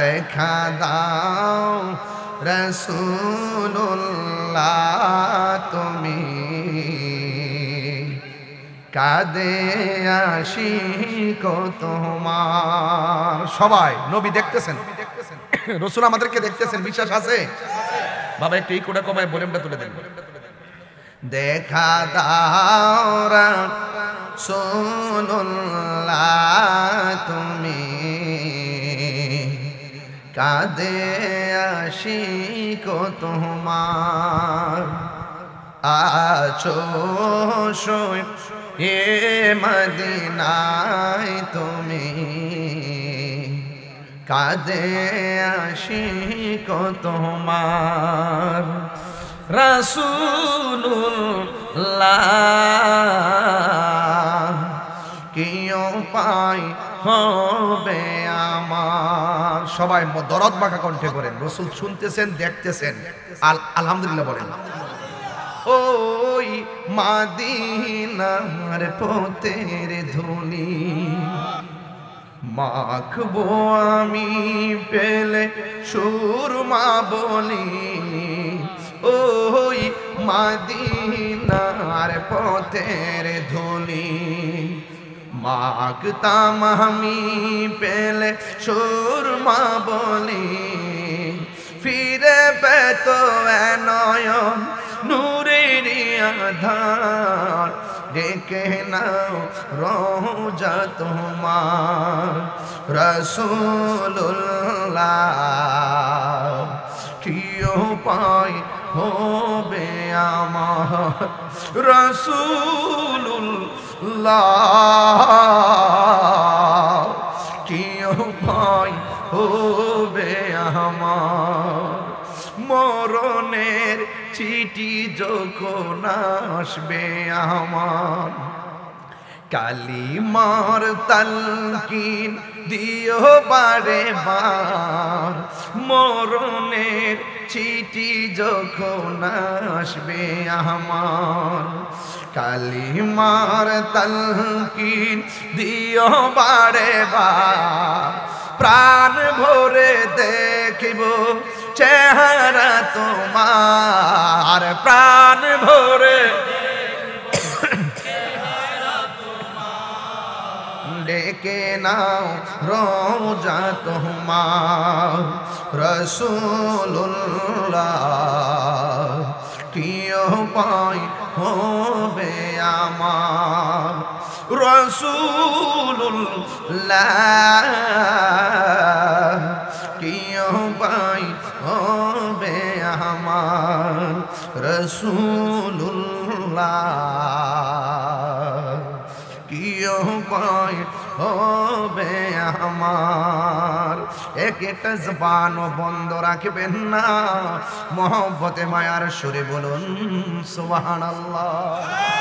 দেখা দাও রাসূলুল্লাহ তুমি কাঁদে আশিক তোমার। সবাই নবী দেখতেছেন, রাসূল আমাদেরকে দেখতেছেন, বিশ্বাস আছে? বাবা একটু এই কোটা কমায় ভলিউমটা তুলে দেন। দেখা দাও রাসূলুল্লাহ তুমি কাঁদে আশিক তোমার। আছো এ মদিনায় তুমি কাঁদে আশিক তোমার। রাসূলুল্লাহ কি উপায় হবে আমার। সবাই দরদ মাখা কণ্ঠে করেন, রাসূল শুনতেছেন, দেখতেছেন, আলহামদুলিল্লাহ বলেন। ওই মদিনার পথের ধুলি মাখবো আমি পেলে সুরমা বলি। ওই মদিনার পথের ধুলি মাখতাম আমি পেলে সুরমা বলি। ফিরে পেত নয়ন নূরের আধার, ডেকে নাও রওজা তোমার। রাসূলুল্লাহ কি উপায় হবে আমার। রাসূলুল্লাহ কি উপায় হবে আমার। মরণের চিঠি যখন আসবে আমার, কালিমার তালকিন দিও বারে বার। মরণের চিঠি যখন আসবে আমার, কালিমার তালকিন দিও বারে বার। প্রাণ ভরে দেখিব চেহারা তোমার, প্রাণ ভরে ডেকে নাও রওজা তোমার। রাসূলুল্লাহ কি উপায় হবে আমার। রাসূলুল্লাহ কি উপায় হবে আমার। রাসূলুল্লাহ কি উপায় হবে আমার। একটা জবান বন্ধ রাখবেন না, মহব্বতে মায়ার সুরে বলুন সুবহানাল্লাহ।